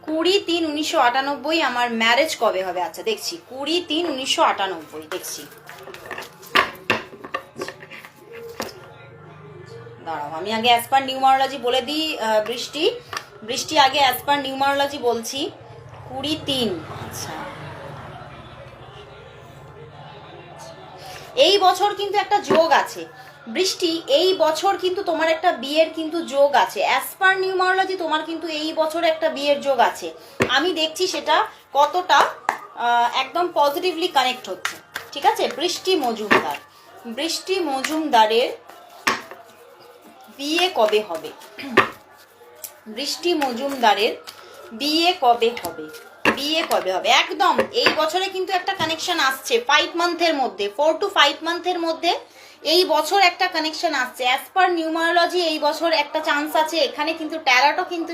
20/3/1998 আমার ম্যারেজ কবে হবে? আচ্ছা দেখছি, 20/3/1998 দেখছি। দাঁড়াও আমি আগে অ্যাজ পার নিউমারোলজি বলে দিই। বৃষ্টি আগে অ্যাজ পার নিউমারোলজি বলছি। 20/3। আচ্ছা, এই বছর কিন্তু একটা যোগ আছে বৃষ্টি, এই বছর কিন্তু তোমার একটা বিয়ের কিন্তু যোগ আছে। অ্যাজ পার নিউমারোলজি তোমার কিন্তু এই বছর একটা বিয়ের যোগ আছে। আমি দেখছি সেটা কতটা একদম পজিটিভলি কানেক্ট হচ্ছে। ঠিক আছে, বৃষ্টি মজুমদারের বিয়ে কবে হবে? বৃষ্টি মজুমদারের বিয়ে কবে হবে? একদম এই বছরে কিন্তু একটা কানেকশন আসছে 5 মান্থের মধ্যে, 4 to 5 মান্থের মধ্যে এই বছর একটা কানেকশন আসছে। অ্যাজ পার নিউমারোলজি এই বছর একটা চান্স আছে এখানে, কিন্তু ট্যারোটও কিন্তু